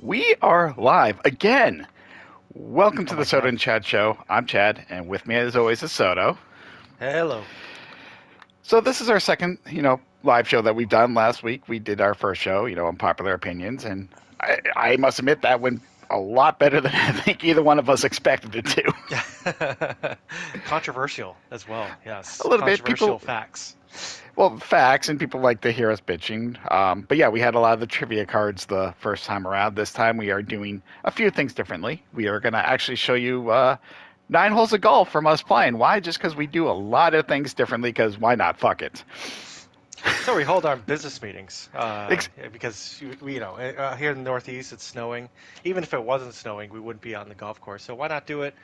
We are live again. Welcome Oh to the my Soto God. and Chad Show. I'm Chad, and with me, as always, is Soto. Hello. So this is our second, live show that we've done. Last week we did our first show, Unpopular Opinions, and I must admit that went a lot better than I think either one of us expected it to. Controversial as well. A Yes. little bit. Controversial facts. Well, facts, and people like to hear us bitching. But yeah, we had a lot of the trivia cards the first time around. This time we are doing a few things differently. We are going to actually show you 9 holes of golf from us playing. Why? Just because we do a lot of things differently, because why not? Fuck it. So we hold our business meetings Ex- because here in the Northeast it's snowing. Even if it wasn't snowing, we wouldn't be on the golf course. So why not do it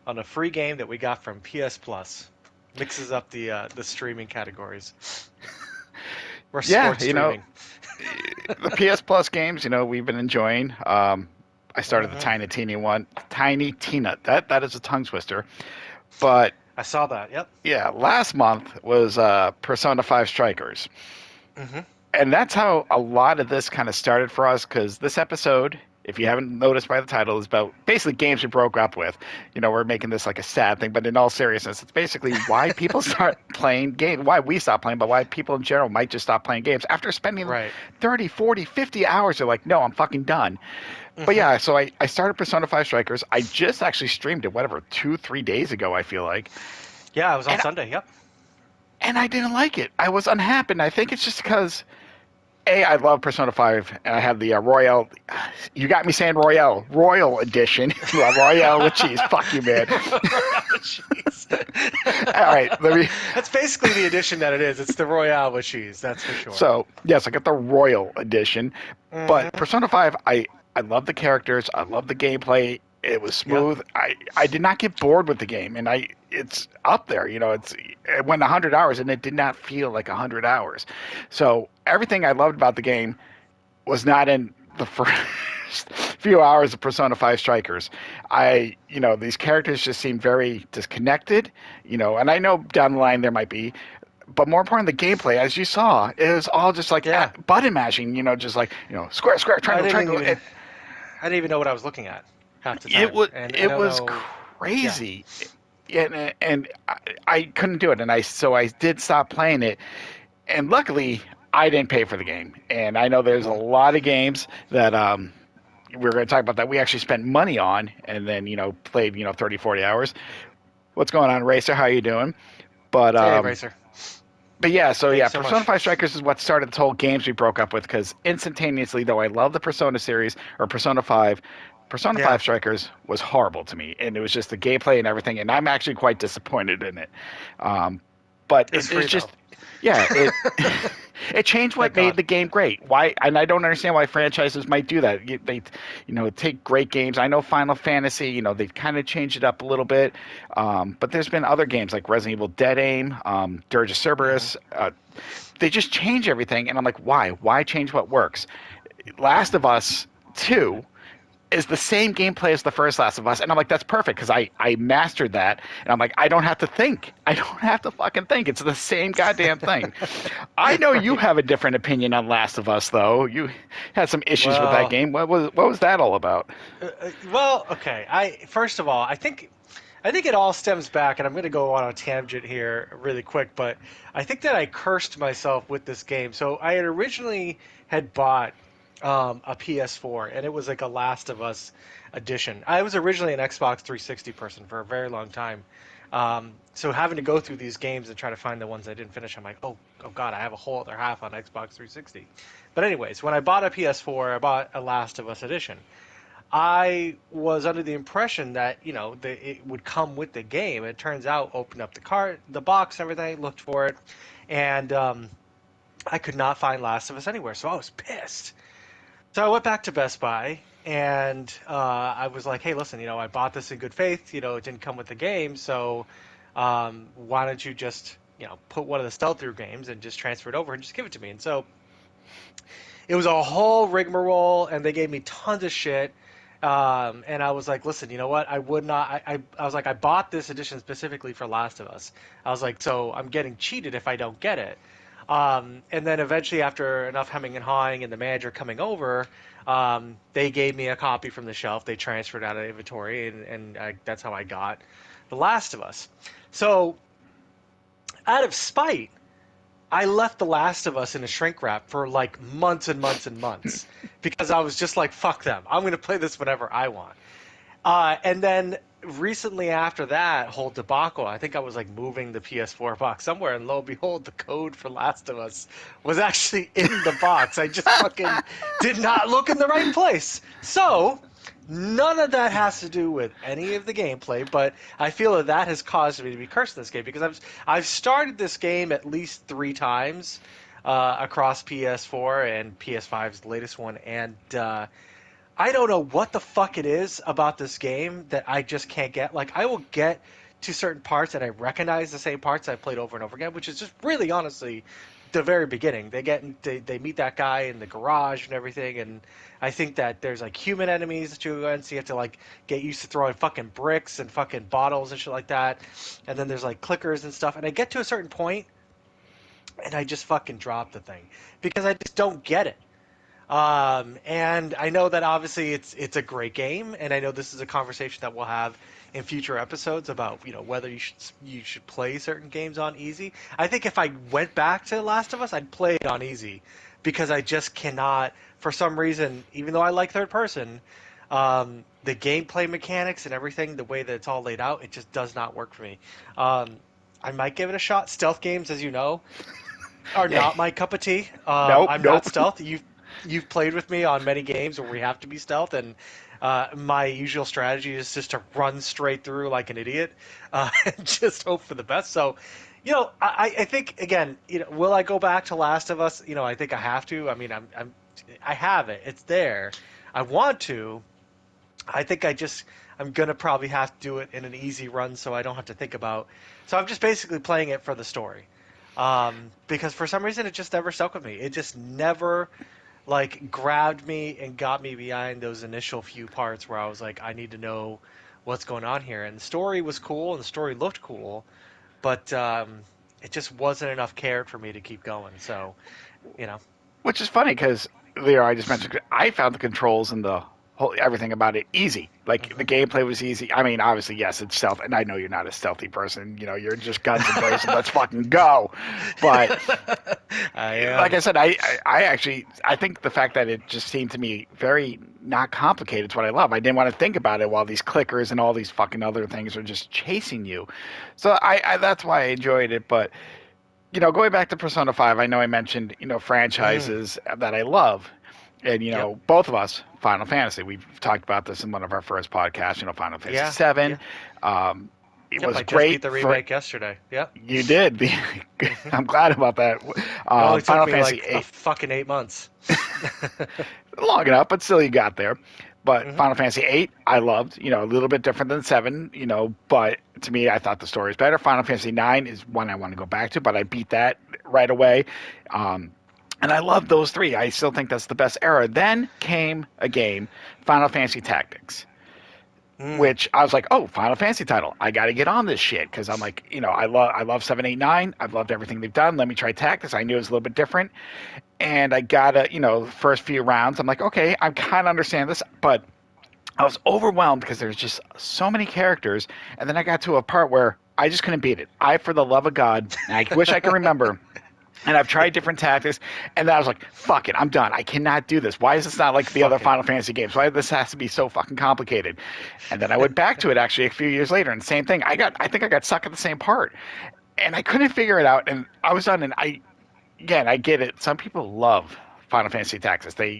on a free game that we got from PS Plus? Mixes up the streaming categories. We're yeah, sports streaming. the PS Plus games, we've been enjoying. I started the hmm Tiny Tina one. Tiny Tina. That is a tongue twister. But I saw that. Yep. yeah, last month was Persona 5 Strikers. hmm And that's how a lot of this kind of started for us, because this episode, if you haven't noticed by the title, is about basically games we broke up with. We're making this like a sad thing, but in all seriousness, it's basically why people start playing games, why we stop playing, but why people in general might just stop playing games. After spending Right. 30, 40, 50 hours, they're like, no, I'm fucking done. But hmm yeah, so I started Persona 5 Strikers. I just actually streamed it, whatever, 2, 3 days ago, I feel like. Yeah, it was on And, Sunday. Yep. and I didn't like it. I was unhappy. And I think it's just because I love Persona 5, and I have the Royale. You got me saying Royal Edition. Royale with cheese. Fuck you, man. Cheese. All right, let me. That's basically the edition that it is. It's the Royale with cheese, that's for sure. So yes, I got the Royal Edition, but hmm Persona 5, I love the characters. I love the gameplay. It was Yep. smooth. I did not get bored with the game, and it's up there. It went 100 hours, and it did not feel like 100 hours. So everything I loved about the game was not in the first few hours of Persona 5 Strikers. These characters just seem very disconnected, and I know down the line there might be, but more important, the gameplay, as you saw, it was all just like Yeah. button mashing, just like, square, square, I triangle, didn't triangle. even I didn't even know what I was looking at half the It time. was, And I it don't was know. Yeah. crazy. And I couldn't do it. So I did stop playing it. And luckily, I didn't pay for the game. And I know there's a hmm lot of games that we're going to talk about that we actually spent money on and then, played, 30, 40 hours. What's going on, Racer? How you doing? But Hey, Racer. yeah, Thanks so Persona much. 5 Strikers is what started this whole games we broke up with, because instantaneously, though I love the Persona series or Persona 5, Persona Yeah. 5 Strikers was horrible to me, and it was just the gameplay and everything, and I'm actually quite disappointed in it. Um, but It's it's free though. just, yeah, it it changed Thank what made God. the game great. Why? And I don't understand why franchises might do that. They, take great games. I know Final Fantasy, they've kind of changed it up a little bit, but there's been other games like Resident Evil Dead Aim, Dirge of hmm Cerberus. They just change everything, and I'm like, why? Why change what works? Last of Us 2 is the same gameplay as the first Last of Us, and I'm like, that's perfect, because I mastered that, and I'm like, I don't have to think. I don't have to fucking think. It's the same goddamn thing. I know you Right. have a different opinion on Last of Us, though. You had some issues with that Well, game. What was that all about? okay. I first of all, I think it all stems back, and I'm going to go on a tangent here really quick, but I think that I cursed myself with this game. So I had originally had bought a PS4, and it was like a Last of Us edition. I was originally an Xbox 360 person for a very long time. So having to go through these games and try to find the ones I didn't finish, I'm like, oh God, I have a whole other half on Xbox 360. But anyways, when I bought a PS4, I bought a Last of Us edition. I was under the impression that it would come with the game. It turns out, opened up the cart, the box, and everything, looked for it, and I could not find Last of Us anywhere. So I was pissed. So I went back to Best Buy and I was like, "Hey, listen, I bought this in good faith. It didn't come with the game, so why don't you just put one of the stealth through games and just transfer it over and just give it to me?" And so it was a whole rigmarole, and they gave me tons of shit. And I was like, listen, you know what? I would not. I was like, I bought this edition specifically for Last of Us. I was like, so I'm getting cheated if I don't get it. And then eventually, after enough hemming and hawing and the manager coming over, they gave me a copy from the shelf. They transferred out of inventory, and that's how I got The Last of Us. So, out of spite, I left The Last of Us in a shrink wrap for like months and months and months because I was just like, fuck them. I'm going to play this whenever I want. And then recently after that whole debacle, I think I was like moving the PS4 box somewhere, and lo and behold, the code for Last of Us was actually in the box. I just fucking did not look in the right place. So none of that has to do with any of the gameplay, but I feel that that has caused me to be cursed in this game because I've started this game at least 3 times across PS4 and PS5's the latest one, and I don't know what the fuck it is about this game that I just can't get. Like, I will get to certain parts and I recognize the same parts I've played over and over again, which is just really honestly the very beginning. They meet that guy in the garage and everything, and I think that there's like human enemies that you go against, so you have to like get used to throwing fucking bricks and fucking bottles and shit like that. And then there's like clickers and stuff. And I get to a certain point and I just fucking drop the thing because I just don't get it. And I know that obviously it's a great game, and I know this is a conversation that we'll have in future episodes about whether you should play certain games on easy. I think if I went back to Last of Us, I'd play it on easy because I just cannot, for some reason, even though I like third person, the gameplay mechanics and everything, the way that it's all laid out, it just does not work for me. Um, I might give it a shot. Stealth games, as you know, are Yeah. not my cup of tea. Nope. I'm not Nope. stealth. You've played with me on many games where we have to be stealth, and my usual strategy is just to run straight through like an idiot, and just hope for the best. So, I think again, will I go back to Last of Us? I think I have to. I mean, I have it. It's there. I want to. I think I'm gonna probably have to do it in an easy run so I don't have to think about. So I'm just basically playing it for the story. Because for some reason it just never stuck with me. It just never like grabbed me and got me behind those initial few parts where I was like, I need to know what's going on here. And the story was cool and the story looked cool, but it just wasn't enough care for me to keep going. So, you know, Which is funny because Leo, I just mentioned I found the controls and the whole everything about it easy. Like the hmm gameplay was easy. I mean, obviously, yes, it's stealth, and I know you're not a stealthy person. You're just guns and blazing. Let's fucking go. But I like am. I said, I actually I think the fact that it just seemed to me very not complicated is what I love. I didn't want to think about it while these clickers and all these fucking other things are just chasing you. So I that's why I enjoyed it. But going back to Persona 5, I know I mentioned, Mm, franchises that I love. And, yep. both of us, Final Fantasy, we've talked about this in one of our first podcasts, Final Fantasy Yeah. 7. Yeah. It Yep. was I just beat great the for, remake yesterday. Yep. you did. hmm I'm glad about that. It only took Final me Fantasy like a 8, fucking 8 months. long enough, but still you got there. But hmm Final Fantasy 8, I loved, a little bit different than 7, but to me, I thought the story was better. Final Fantasy 9 is one I want to go back to, but I beat that right away. Um, and I love those three. I still think that's the best era. Then came a game, Final Fantasy Tactics, Mm. which I was like, oh, Final Fantasy title. I got to get on this shit because I'm like, I love 7, 8, 9. I've loved everything they've done. Let me try Tactics. I knew it was a little bit different, and I got to, first few rounds. I'm like, okay, I kind of understand this, but I was overwhelmed because there's just so many characters, and then I got to a part where I just couldn't beat it. I, for the love of God, and I wish I could remember. And I've tried different tactics, and then I was like, "Fuck it, I'm done. I cannot do this. Why is this not like the other Fuck it. Final Fantasy games? Why this has to be so fucking complicated?" And then I went back to it actually a few years later, and same thing. I think I got stuck at the same part, and I couldn't figure it out. And I was done. And again, I get it. Some people love Final Fantasy Tactics. They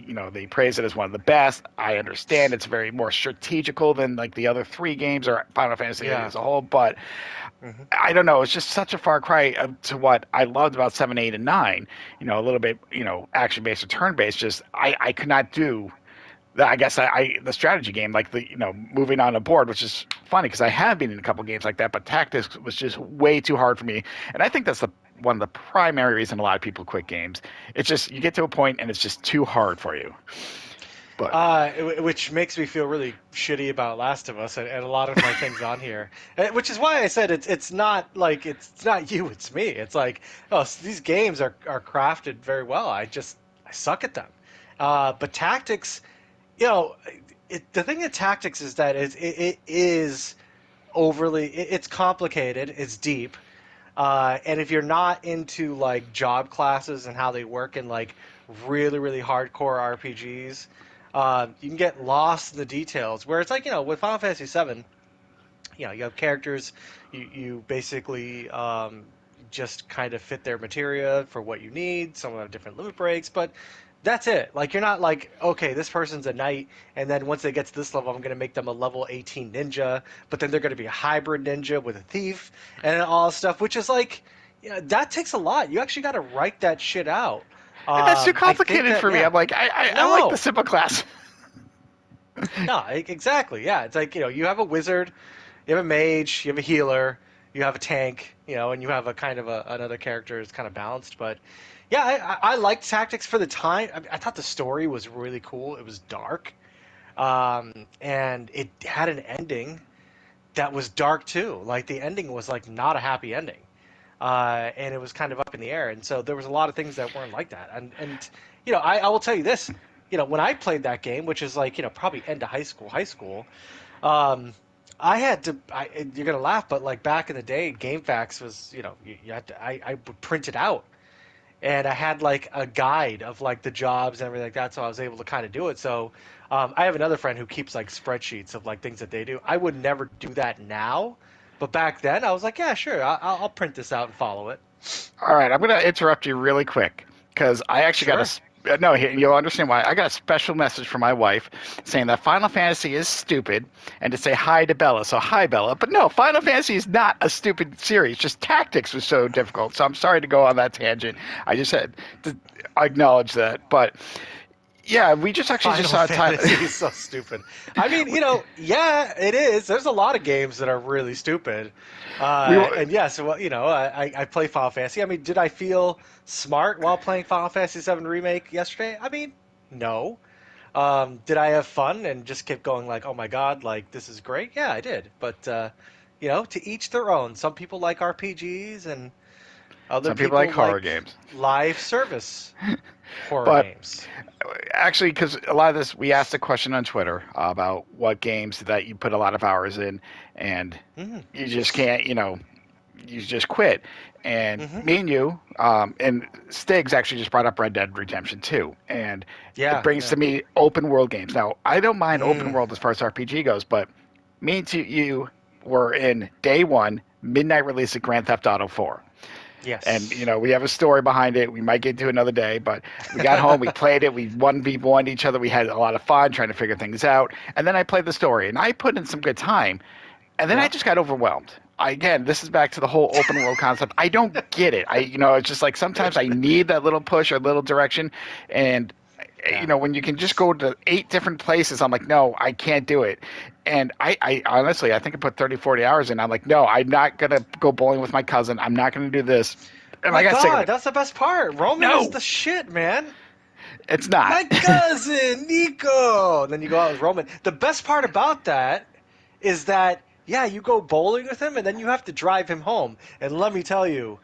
praise it as one of the best. I understand it's very more strategical than like the other three games or Final Fantasy Yeah. as a whole, but hmm I don't know. It's just such a far cry to what I loved about 7, 8, and 9. A little bit, action based or turn based. Just I could not do. I guess the strategy game, like the moving on a board, which is funny because I have been in a couple games like that, but tactics was just way too hard for me, and I think that's the one of the primary reason a lot of people quit games. It's just you get to a point and it's just too hard for you. But Which makes me feel really shitty about Last of Us and a lot of my things on here. Which is why I said it's not like it's not you, it's me. It's like, oh, these games are crafted very well. I suck at them. But tactics, you know, the thing with tactics is that it is overly it's complicated, it's deep. And if you're not into like job classes and how they work in like really hardcore RPGs, you can get lost in the details. Where it's like, with Final Fantasy VII, you have characters, you basically just kind of fit their materia for what you need. Some have different limit breaks, but that's it. Like, you're not like, okay, this person's a knight, and then once they get to this level, I'm going to make them a level 18 ninja, but then they're going to be a hybrid ninja with a thief and all stuff, which is like, that takes a lot. You actually got to write that shit out. and that's too I think complicated that, for me. yeah, I'm like, I like the no, simple class. no, exactly. Yeah, it's like, you have a wizard, you have a mage, you have a healer, you have a tank, and you have a kind of another character that's kind of balanced. But yeah, I liked tactics for the time. I thought the story was really cool. It was dark, and it had an ending that was dark too. Like, the ending was like not a happy ending, and it was kind of up in the air. And so there was a lot of things that weren't like that. And I will tell you this. When I played that game, which is like probably end of high school, um, I had to. You're gonna laugh, but like back in the day, GameFAQs was you had to. I would print it out, and I had like a guide of like the jobs and everything like that, so I was able to kind of do it. So I have another friend who keeps like spreadsheets of like things that they do. I would never do that now, but back then I was like, yeah, sure, I'll print this out and follow it. All right, I'm going to interrupt you really quick because I actually got Sure. no. You'll understand why. I got a special message from my wife saying that Final Fantasy is stupid, and to say hi to Bella. So hi, Bella. But no, Final Fantasy is not a stupid series. Just tactics was so difficult. So I'm sorry to go on that tangent. I just had to acknowledge that. But yeah, we just actually just Final saw a time. Fantasy is so stupid. I mean, yeah, it is. There's a lot of games that are really stupid. we And yes, well, I play Final Fantasy. I mean, did I feel smart while playing Final Fantasy VII Remake yesterday? I mean, no. Did I have fun and just kept going like, oh my God, like this is great? Yeah, I did. But to each their own. Some people like RPGs and other Some people like people horror like games. live service horror But games. actually, because a lot of this, we asked a question on Twitter about what games that you put a lot of hours in, and Mm-hmm. you just can't, you just quit. And Mm-hmm. me and you, and Stiggs actually just brought up Red Dead Redemption 2, and it Yeah, brings yeah. to me open world games. Now, I don't mind open Mm, world as far as RPG goes, but me and you were in day one, midnight release of Grand Theft Auto 4. And yes. we have a story behind it. We might get to another day, but we got home, we played it, we one each other. We had a lot of fun trying to figure things out. And then I played the story, and I put in some good time. And then I Yeah. just got overwhelmed. Again, this is back to the whole open world concept. I don't get it. It's just like sometimes I need that little push or little direction, and Yeah. when you can just go to 8 different places, I'm like, no, I can't do it. And I honestly, I think I put 30, 40 hours in. I'm like, no, I'm not going to go bowling with my cousin. I'm not going to do this. And My I got sick of God, it. that's the best part. Roman is No, the shit, man. it's not. My cousin, Nico. And then you go out with Roman. The best part about that is that, yeah, you go bowling with him and then you have to drive him home. And let me tell you,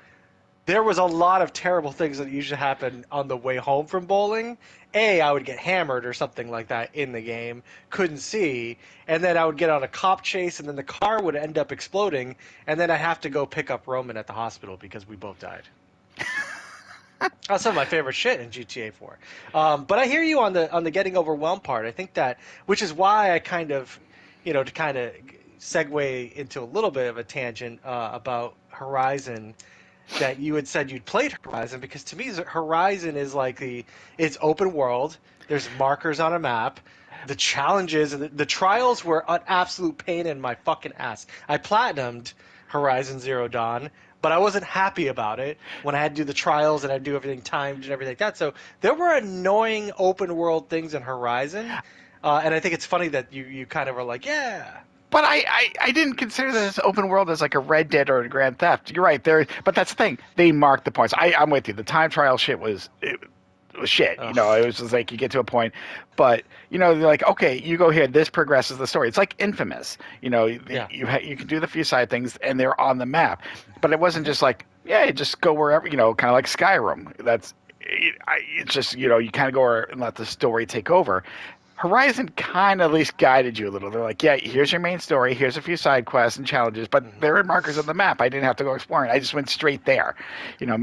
there was a lot of terrible things that usually happen on the way home from bowling. I would get hammered or something like that in the game, couldn't see, and then I would get on a cop chase, and then the car would end up exploding, and then I'd have to go pick up Roman at the hospital because we both died. That's some of my favorite shit in GTA 4. But I hear you on the getting overwhelmed part. I think that, which is why I kind of, to kind of segue into a little bit of a tangent about Horizon, that you had said you'd played Horizon, because to me Horizon is like it's open world. There's markers on a map. The challenges and the trials were an absolute pain in my fucking ass. I platinumed Horizon Zero Dawn, but I wasn't happy about it when I had to do the trials and I do everything timed and everything like that. So there were annoying open world things in Horizon, and I think it's funny that you kind of were like, yeah. But I didn't consider this open world as like a Red Dead or a Grand Theft. You're right there, but that's the thing. They marked the points. I'm with you. The time trial shit was was shit. You know, Ugh. it was just like you get to a point, but you know, they're like, okay, you go here, this progresses the story. It's like Infamous. You know, Yeah. you can do the few side things, and they're on the map, but it wasn't Hmm. just like, yeah, you just go wherever. You know, kind of like Skyrim. It's just, you know, you kind of go where and let the story take over. Horizon kind of at least guided you a little. They're like, yeah, here's your main story, here's a few side quests and challenges, but Hmm. there are markers on the map. I didn't have to go exploring. I just went straight there. You know, So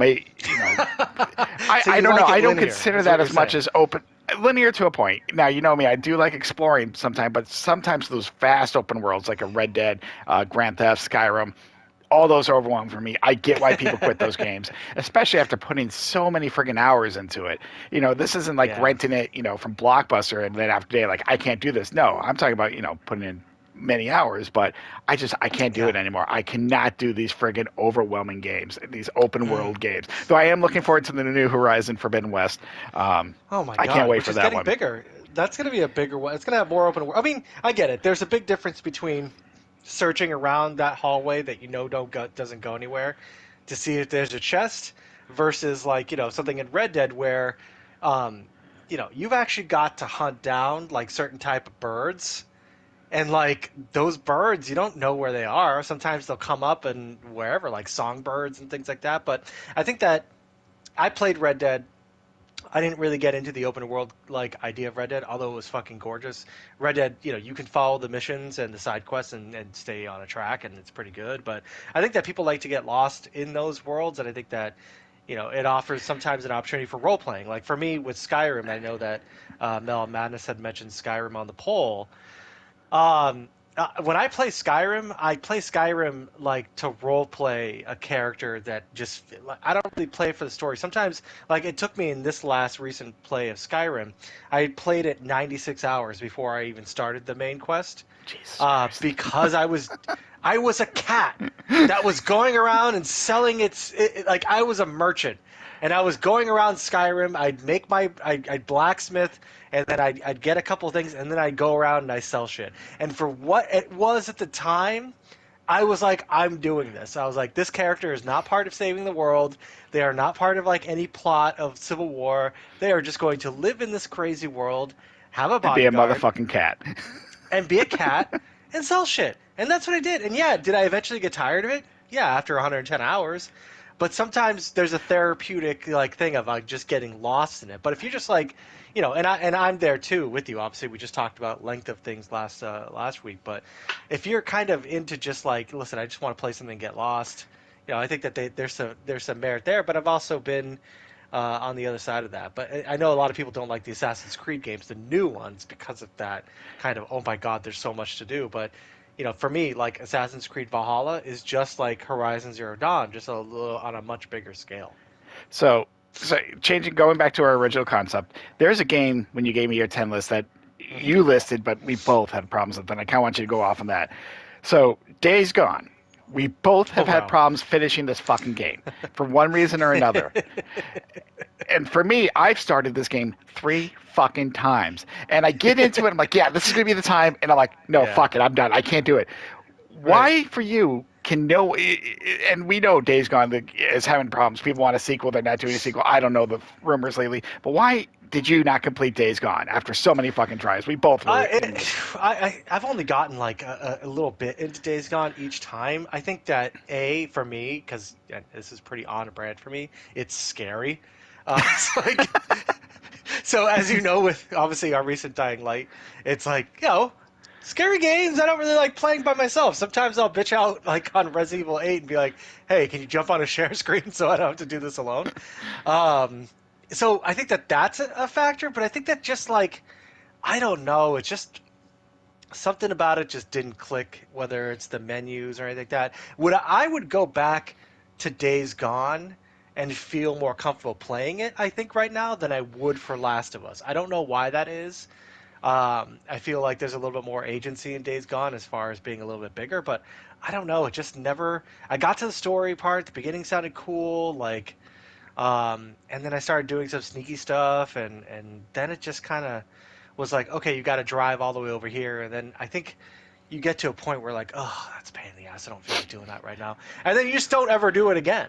I you don't know. like it I don't linear, consider is what that you're as much saying. as open linear to a point. Now, you know me. I do like exploring sometimes, but sometimes those fast open worlds like a Red Dead, Grand Theft, Skyrim, all those are overwhelming for me. I get why people quit those games, especially after putting so many friggin' hours into it. You know, this isn't like Yeah. renting it, you know, from Blockbuster and then after day, like, I can't do this. No, I'm talking about, you know, putting in many hours, but I can't do Yeah. it anymore. I cannot do these friggin' overwhelming games, these open Mm. world games. Though I am looking forward to the new Horizon Forbidden West. Um, Oh my I can't God, wait which for is that getting one. bigger. That's going to be a bigger one. It's going to have more open world. I mean, I get it. There's a big difference between searching around that hallway that you know doesn't go anywhere to see if there's a chest versus like, something in Red Dead where um, you've actually got to hunt down like certain type of birds. And like those birds, you don't know where they are. Sometimes they'll come up and wherever, like songbirds and things like that. But I think that I played Red Dead. I didn't really get into the open world like idea of Red Dead, although it was fucking gorgeous. Red Dead, you can follow the missions and the side quests and stay on a track, and it's pretty good. But I think that people like to get lost in those worlds, and I think that it offers sometimes an opportunity for role playing. Like for me with Skyrim, I know that Mel Madness had mentioned Skyrim on the poll. When I play Skyrim like to role play a character that just like, I don't really play for the story. Sometimes, like it took me in this last recent play of Skyrim, I played it 96 hours before I even started the main quest, Jesus Christ. because I was a cat that was going around and selling like I was a merchant and I was going around Skyrim. I'd blacksmith and then I'd get a couple things and then I'd go around and I sell shit. And for what it was at the time, I was like, I'm doing this. I was like, this character is not part of saving the world. They are not part of like any plot of Civil War. They are just going to live in this crazy world, have a And be a bodyguard, motherfucking cat. and be a cat and sell shit. And that's what I did. And yeah, did I eventually get tired of it? Yeah, after 110 hours. But sometimes there's a therapeutic like thing of like just getting lost in it. But if you're just like, I'm there too with you. Obviously, we just talked about length of things last week. But if you're kind of into just like, listen, I just want to play something and get lost. I think that there's some merit there. But I've also been on the other side of that. But I know a lot of people don't like the Assassin's Creed games, the new ones, because of that kind of, oh my God, there's so much to do. But for me, like Assassin's Creed Valhalla is just like Horizon Zero Dawn, just a little on a much bigger scale. So, so changing, going back to our original concept, there's a game when you gave me your 10 list that Hmm. you listed, but we both had problems with, and I kind of want you to go off on that. So, Days Gone. We both Oh have had wow. problems finishing this fucking game for one reason or another. And for me, I've started this game 3 fucking times. And I get into it, I'm like, yeah, this is going to be the time. And I'm like, no, Yeah. fuck it, I'm done. I can't do it. Right. Why for you can no, and we know Days Gone is having problems. People want a sequel, they're not doing a sequel. I don't know the rumors lately, but why did you not complete Days Gone after so many fucking tries? We both I, really, it, I've only gotten like a little bit into Days Gone each time. I think that for me, because this is pretty on brand for me, it's scary. It's like, so as you know, with obviously our recent Dying Light, it's like, scary games I don't really like playing by myself. Sometimes I'll bitch out like on Resident Evil 8 and be like, hey, can you jump on a share screen so I don't have to do this alone? Um, so I think that that's a factor, but I think that just like, I don't know, it's just something about it just didn't click, whether it's the menus or anything like that. I would go back to Days Gone and feel more comfortable playing it, I think, right now than I would for Last of Us. I don't know why that is. I feel like there's a little bit more agency in Days Gone as far as being a little bit bigger, but I don't know. It just never. I got to the story part. The beginning sounded cool, like, and then I started doing some sneaky stuff, and then it just kind of was like, okay, you got to drive all the way over here, and then I think you get to a point where like, oh, that's a pain in the ass. I don't feel like doing that right now, and then you just don't ever do it again.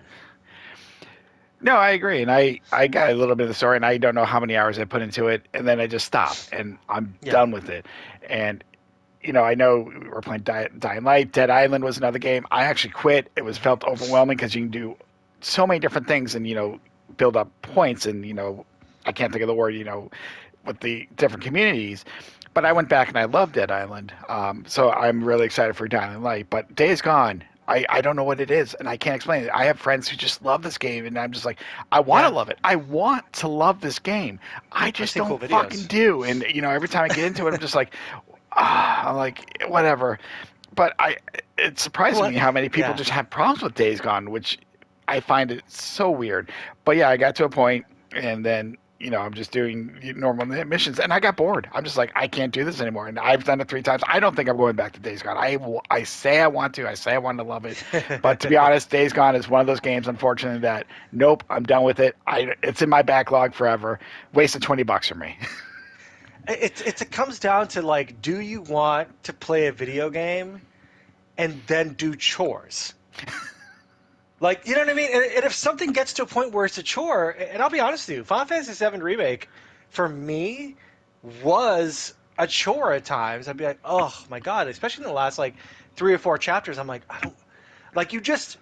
No, I agree, and I got a little bit of the story, and I don't know how many hours I put into it, and then I just stop, and I'm Yeah. done with it. And I know we were playing Dying Light. Dead Island was another game. I actually quit. It was felt overwhelming because you can do so many different things, and build up points, and I can't think of the word, with the different communities. But I went back and I loved Dead Island. So I'm really excited for Dying Light. But Days Gone, I don't know what it is, and I can't explain it. I have friends who just love this game, and I'm just like, I want to Yeah. love it. I want to love this game. I I've just seen cool don't fucking videos. do. And every time I get into it, I'm just like, I'm like, whatever. But it surprises What? me how many people Yeah. just have problems with Days Gone, which I find it so weird. But yeah, I got to a point, and then I'm just doing normal missions, and I got bored. I'm just like, I can't do this anymore. And I've done it 3 times. I don't think I'm going back to Days Gone. I say I want to. I say I want to love it, but to be honest, Days Gone is one of those games, unfortunately, that nope, I'm done with it. It's in my backlog forever. Wasted $20 for me. It comes down to like, do you want to play a video game and then do chores? Like, you know what I mean? And if something gets to a point where it's a chore, and I'll be honest with you, Final Fantasy VII Remake, for me, was a chore at times. I'd be like, oh my God, especially in the last like 3 or 4 chapters, I'm like, I don't, like, you just,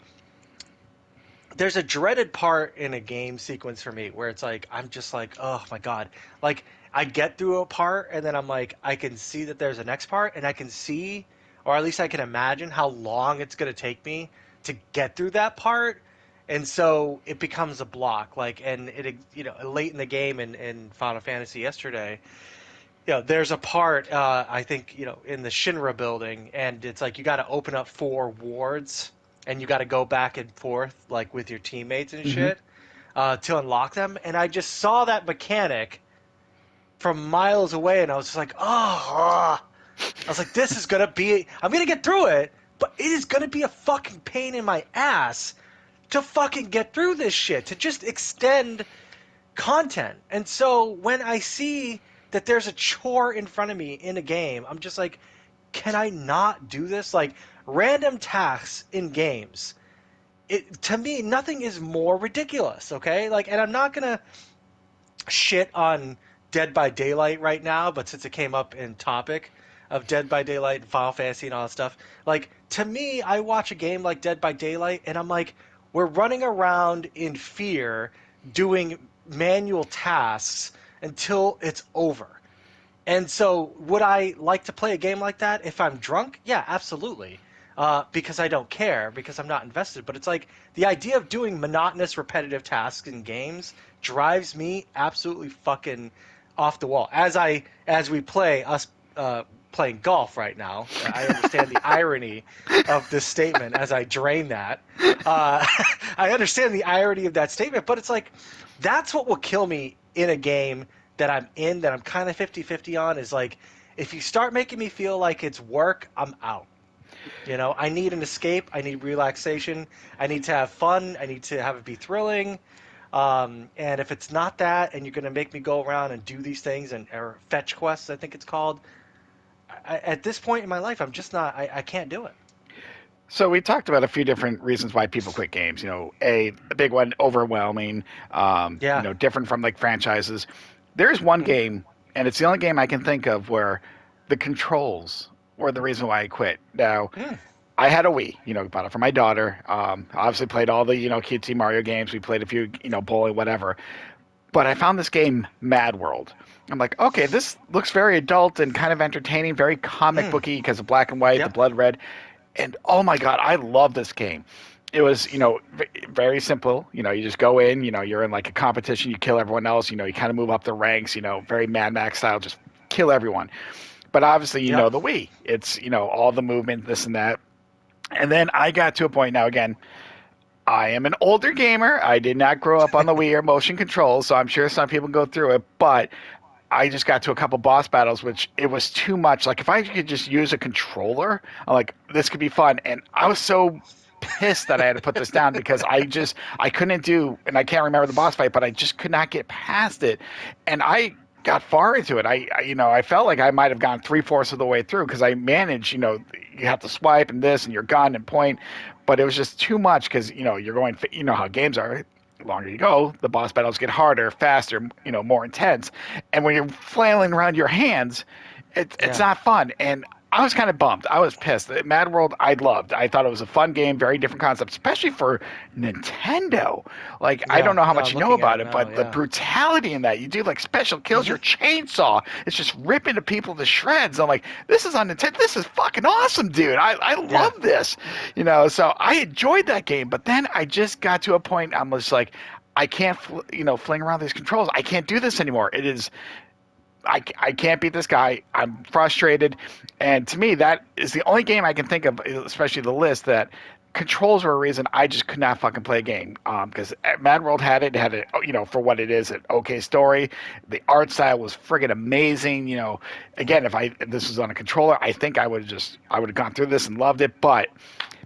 there's a dreaded part in a game sequence for me where it's like, I'm just like, oh my God. Like, I get through a part and then I'm like, I can see that there's a next part and I can see, or at least I can imagine how long it's going to take me to get through that part. And so it becomes a block. Like, and it, late in the game in Final Fantasy yesterday, there's a part, I think, in the Shinra building, and it's like you got to open up 4 wards, and you got to go back and forth, like with your teammates and Hmm. shit, to unlock them. And I just saw that mechanic from miles away, and I was just like, oh, I was like, this is gonna be, I'm gonna get through it, but it is gonna be a fucking pain in my ass to fucking get through this shit, to just extend content. And so when I see that there's a chore in front of me in a game, I'm just like, can I not do this? Like random tasks in games. It to me nothing is more ridiculous, okay? Like and I'm not going to shit on Dead by Daylight right now, but since it came up in topic of Dead by Daylight and Final Fantasy and all that stuff, like to me, I watch a game like Dead by Daylight and I'm like, we're running around in fear doing manual tasks until it's over. And so, would I like to play a game like that if I'm drunk? Yeah, absolutely. Because I don't care, because I'm not invested. But it's like the idea of doing monotonous, repetitive tasks in games drives me absolutely fucking off the wall. As we play us playing golf right now, I understand the irony of this statement as I drain that. Uh, I understand the irony of that statement, but it's like that's what will kill me in a game that I'm in that I'm kind of 50-50 on is like if you start making me feel like it's work, I'm out. I need an escape. I need relaxation. I need to have fun. I need to have it be thrilling. And if it's not that, and you're going to make me go around and do these things and or fetch quests, I think it's called. At this point in my life, I'm just not. I can't do it. So we talked about a few different reasons why people quit games. A big one, overwhelming. Yeah. Different from like franchises. There's one Hmm. game, and it's the only game I can think of where the controls were the reason why I quit. Now, Hmm. I had a Wii. Bought it for my daughter. Obviously played all the cutesy Mario games. We played a few bowling, whatever. But I found this game, Mad World. I'm like, okay, this looks very adult and kind of entertaining, very comic Hmm. booky because of black and white, the Yep. blood red. And oh my god, I love this game. It was, very simple. You just go in, you're in like a competition, you kill everyone else, you kind of move up the ranks, very Mad Max style, just kill everyone. But obviously, Yep. the Wii. It's, all the movement, this and that. And then I got to a point now again. I am an older gamer. I did not grow up on the Wii or motion controls, so I'm sure some people go through it, but I just got to a couple boss battles, which it was too much. Like if I could just use a controller, I'm like, this could be fun. And I was so pissed that I had to put this down because I couldn't do, and I can't remember the boss fight, but I just could not get past it. And I got far into it. I felt like I might have gone 3/4 of the way through because I managed, you have to swipe and this and your gun and point, but it was just too much because, you're going, how games are. longer you go, the boss battles get harder, faster, more intense. And when you're flailing around your hands, it's Yeah. not fun. And I was kind of bummed. I was pissed. Mad World, I loved. I thought it was a fun game, very different concept, especially for Nintendo. Like, I don't Yeah. know how No, much I'm you know looking at about it it, now. but the Yeah. brutality in that, you do like special kills, Hmm. your chainsaw, it's just ripping the people to shreds. I'm like, this is on Nintendo. This is fucking awesome, dude. I Yeah. love this. So I enjoyed that game, but then I just got to a point, I'm just like, I can't, fling around these controls. I can't do this anymore. It is I can't beat this guy. I'm frustrated. And to me, that is the only game I can think of, especially the list, that controls were a reason I just could not fucking play a game. Because Mad World had it, for what it is, an okay story. The art style was friggin' amazing. Hmm. Again, if this was on a controller, I think I would have gone through this and loved it. But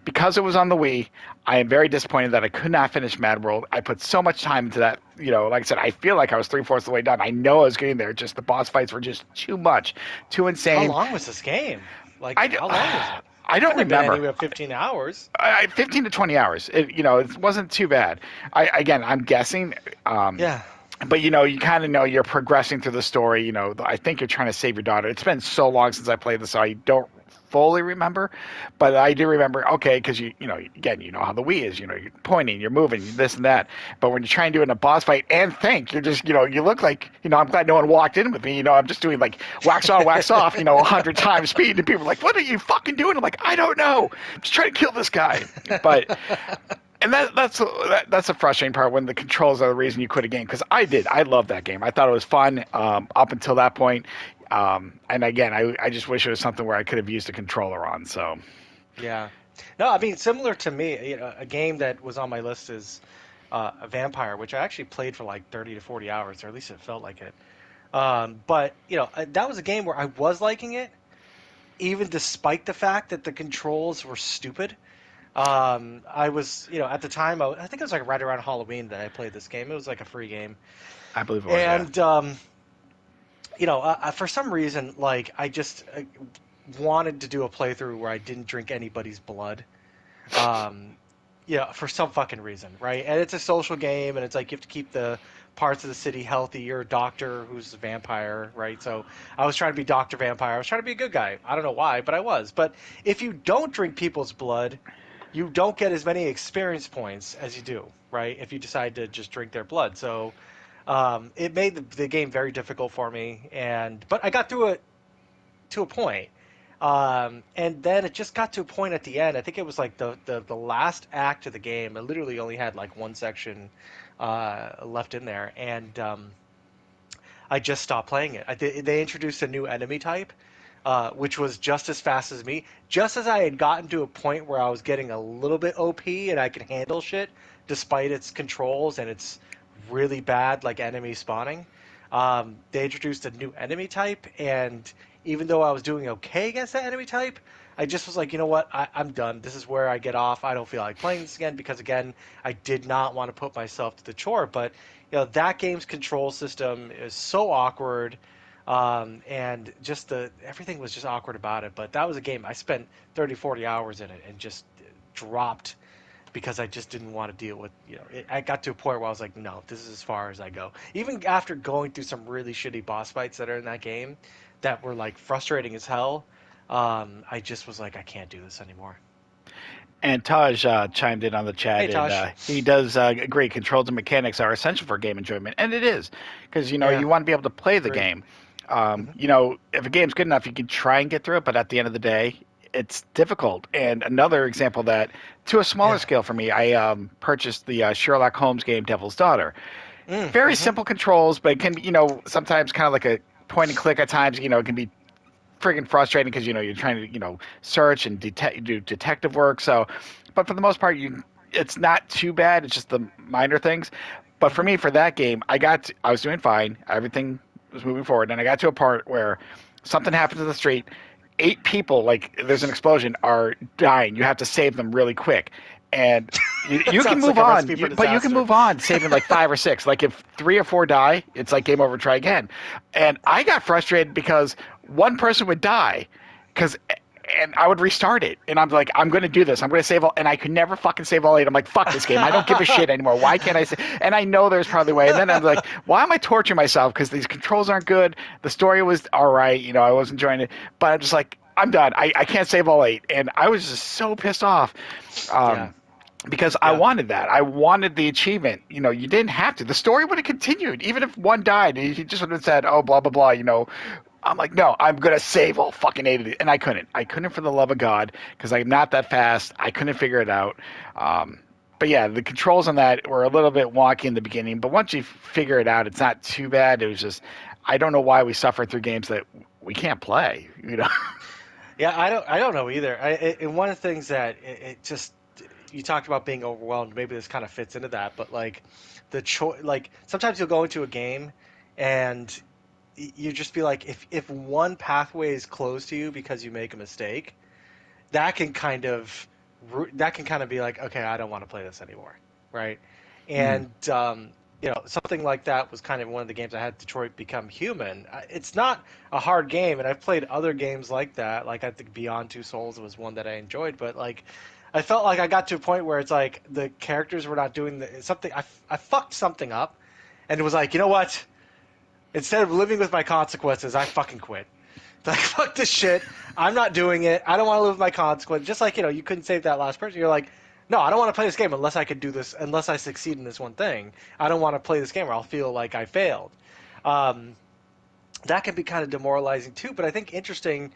because it was on the Wii, I am very disappointed that I could not finish Mad World. I put so much time into that. Like I said, I feel like I was three-fourths of the way done. I know I was getting there. Just the boss fights were just too much, too How insane. long was this game? Like, I, how long was it? I don't Couldn't have been remember. anywhere 15 hours. 15 to 20 hours. It wasn't too bad. I'm guessing. Yeah. But you kind of know you're progressing through the story. I think you're trying to save your daughter. It's been so long since I played this, so I don't fully remember, but I do remember. Okay, because again, you know how the Wii is. You're pointing, you're moving, this and that. But when you try and do it in a boss fight and think, you're just, you look like, I'm glad no one walked in with me. I'm just doing like wax on, wax off, 100 times speed, and people are like, "What are you fucking doing?" I'm like, "I don't know. I'm just trying to kill this guy." But and that's a frustrating part when the controls are the reason you quit a game. Because I loved that game. I thought it was fun up until that point. And again, I just wish it was something where I could have used a controller on. So Yeah. No, I mean, similar to me, a game that was on my list is a Vampire, which I actually played for like 30 to 40 hours, or at least it felt like it. But, that was a game where I was liking it, even despite the fact that the controls were stupid. I was, at the time, I think it was like right around Halloween that I played this game. It was like a free game. I believe it was, yeah. And, for some reason, like, I just wanted to do a playthrough where I didn't drink anybody's blood. Um, for some fucking reason, right? And it's a social game, and it's like you have to keep the parts of the city healthy. You're a doctor who's a vampire, right? So I was trying to be Doctor Vampire. I was trying to be a good guy. I don't know why, but I was. But if you don't drink people's blood, you don't get as many experience points as you do, right? If you decide to just drink their blood. So it made the game very difficult for me, but I got through it to a point. And then it just got to a point at the end. I think it was like the last act of the game. I literally only had like one section left in there, and I just stopped playing it. They introduced a new enemy type, which was just as fast as me. Just as I had gotten to a point where I was getting a little bit OP and I could handle shit, despite its controls and its really bad like enemy spawning. They introduced a new enemy type, and even though I was doing okay against that enemy type, I just was like, you know what, I'm done. This is where I get off. I don't feel like playing this again because, again, I did not want to put myself to the chore. But that game's control system is so awkward, and just everything was just awkward about it. But that was a game I spent 30, 40 hours in it and just dropped because I just didn't want to deal with, I got to a point where I was like, no, this is as far as I go. Even after going through some really shitty boss fights that are in that game that were like frustrating as hell, I just was like, I can't do this anymore. And Taj chimed in on the Hey, chat, and Tosh. he does agree controls and mechanics are essential for game enjoyment, and it is because Yeah, you want to be able to play the agree. game. Hmm. If a game's good enough, you can try and get through it, but at the end of the day, it's difficult. And another example that, to a smaller Yeah. scale for me, I purchased the Sherlock Holmes game Devil's Daughter. Very Mm-hmm. simple controls, but it can be, sometimes kind of like a point and click at times. It can be friggin' frustrating because you're trying to search and do detective work. So, but for the most part, it's not too bad. It's just the minor things. But for Hmm. me, for that game, I was doing fine. Everything was moving forward, and I got to a part where something happened to the street. 8 people, like there's an explosion, are dying. You have to save them really quick, and That you can sounds like move a on, recipe for but you can disaster. move on, saving like 5 or 6. Like if 3 or 4 die, it's like game over. Try again. And I got frustrated because one person would die, because and I would restart it, and I'm like, I'm going to do this. I'm going to save all, and I could never fucking save all 8. I'm like, fuck this game. I don't give a shit anymore. Why can't I say? And I know there's probably a way. And then I'm like, why am I torturing myself? Because these controls aren't good. The story was all right. I was enjoying it, but I'm just like, I'm done. I can't save all 8, and I was just so pissed off. Yeah. Because I Yeah. wanted that. I wanted the achievement. You didn't have to. The story would have continued. Even if one died, he just would have said, oh, blah, blah, blah. I'm like, no, I'm going to save all fucking 8 of these. And I couldn't. I couldn't for the love of God, because I'm not that fast. I couldn't figure it out. But yeah, the controls on that were a little bit wonky in the beginning. But once you figure it out, it's not too bad. It was just, I don't know why we suffer through games that we can't play. Yeah, I don't know either. And one of the things that it just you talked about being overwhelmed. Maybe this kind of fits into that, but like the choice, like sometimes you'll go into a game and you just be like, if one pathway is closed to you because you make a mistake, that can kind of that can kind of be like, okay, I don't want to play this anymore, right? Mhm. And something like that was kind of one of the games I had Detroit Become Human. It's not a hard game, and I've played other games like that. Like I think Beyond Two Souls was one that I enjoyed, but like I felt like I got to a point where it's like the characters were not doing something. I fucked something up, and it was like, you know what? Instead of living with my consequences, I fucking quit. Like, fuck this shit. I'm not doing it. I don't want to live with my consequence. Just like, you couldn't save that last person. You're like, no, I don't want to play this game unless I could do this, unless I succeed in this one thing. I don't want to play this game or I'll feel like I failed. Um, that can be kind of demoralizing too, but I think interesting,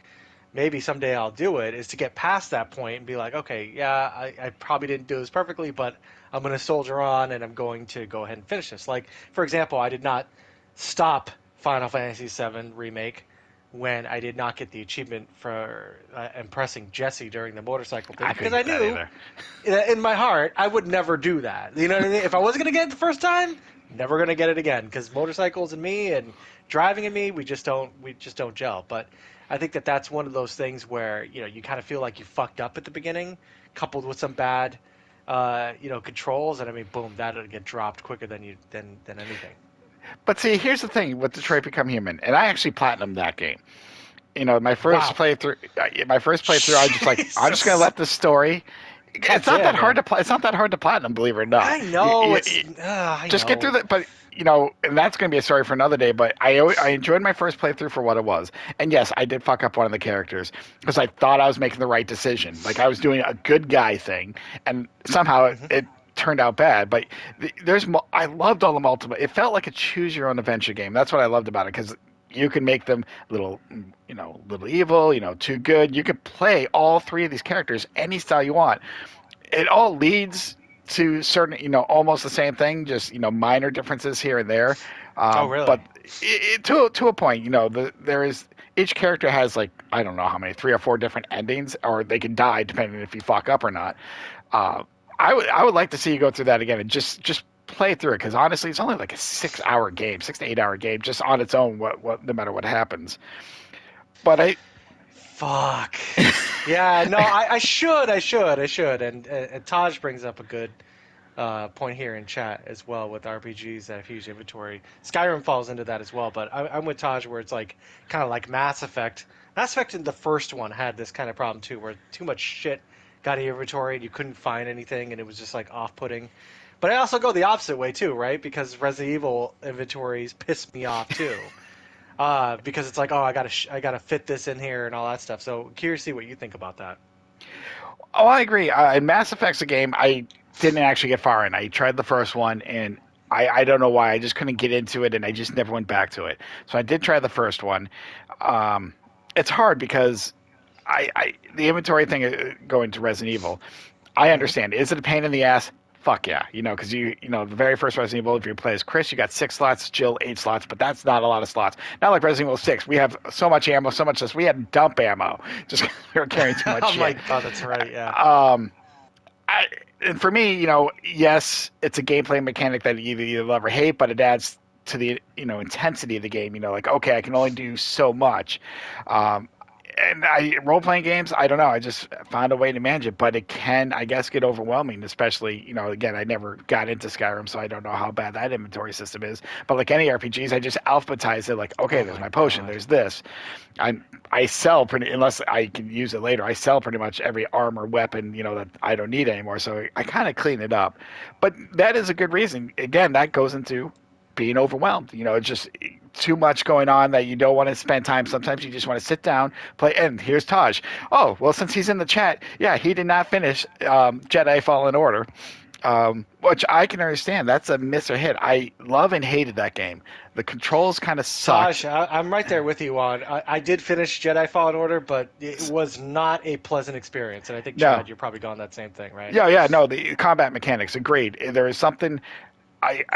maybe someday I'll do it, is to get past that point and be like, okay, yeah, I probably didn't do this perfectly, but I'm going to soldier on and I'm going to go ahead and finish this. Like, for example, I did not stop Final Fantasy VII Remake when I did not get the achievement for impressing Jesse during the motorcycle thing I because couldn't I get that knew either. in my heart I would never do that. You know what I mean? If I wasn't going to get it the first time, never going to get it again because motorcycles and me and driving and me, we just don't gel. But I think that that's one of those things where you kind of feel like you fucked up at the beginning, coupled with some bad controls, and I mean, boom, that'll get dropped quicker than anything. But see, here's the thing with Detroit Become Human, and I actually platinumed that game. My first Wow. playthrough, I was just like, I'm just gonna Jesus. let this story. It's Heck not yeah, that hard man. to play. It's not that hard to platinum, believe it or not. I know it's. You I just get through know. that. But and that's gonna be a story for another day. But I enjoyed my first playthrough for what it was. And yes, I did fuck up one of the characters because I thought I was making the right decision, like I was doing a good guy thing, and somehow Hmm. it turned out bad. But I loved all the multiple. It felt like a choose your own adventure game. That's what I loved about it, because you can make them little, little evil, too good. You could play all 3 of these characters any style you want. It all leads to certain, almost the same thing, just minor differences here and there. Oh, really? But to a point, there is, each character has, like, I don't know how many, 3 or 4 different endings, or they can die depending if you fuck up or not. Uh, I would like to see you go through that again and just play through it, because honestly, it's only like a 6-hour game, 6 to 8 hour game, just on its own. What no matter what happens. But Fuck. Yeah, no, I should. And Taj brings up a good point here in chat as well with RPGs that have huge inventory. Skyrim falls into that as well, but I'm with Taj where it's like kind of like Mass Effect. Mass Effect in the first one had this kind of problem too, where too much shit got in your inventory and you couldn't find anything, and it was just like off-putting. But I also go the opposite way too, right? Because Resident Evil inventories piss me off too. Because it's like, oh, I gotta fit this in here and all that stuff. So curious to see what you think about that. Oh, I agree. In Mass Effect's a game I didn't actually get far in. I tried the first one, and I don't know why. I just couldn't get into it, and I just never went back to it. So I did try the first one. Um, it's hard because the inventory thing, going to Resident Evil, I Hmm. understand. Is it a pain in the ass? Fuck yeah, because the very first Resident Evil, if you play as Chris, you got 6 slots, Jill 8 slots, but that's not a lot of slots. Not like Resident Evil 6. We have so much ammo, so much this. We had dump ammo, just we were carrying too much Oh my shit. god, that's right. Yeah. Um, I, and for me, yes, it's a gameplay mechanic that either you love or hate, but it adds to the intensity of the game. Like, okay, I can only do so much. Um, and role playing games, I don't know. I just found a way to manage it, but it can, I guess, get overwhelming. Especially, again, I never got into Skyrim, so I don't know how bad that inventory system is. But like any RPGs, I just alphabetize it. Like, okay, Oh there's my my potion, god. there's this. I sell pretty unless I can use it later. I sell pretty much every armor weapon that I don't need anymore. So I kind of clean it up, but that is a good reason. Again, that goes into being overwhelmed. It's just too much going on that you don't want to spend time. Sometimes you just want to sit down, play. And here's Taj. Oh, well, since he's in the chat, yeah, he did not finish Jedi Fallen Order, which I can understand. That's a miss or hit. I love and hated that game. The controls kind of sucked. Taj, I'm right there with you on. I did finish Jedi Fallen Order, but it was not a pleasant experience. And I think No. Chad, you're probably going that same thing, right? Yeah, yeah, no, the combat mechanics, agreed. There is something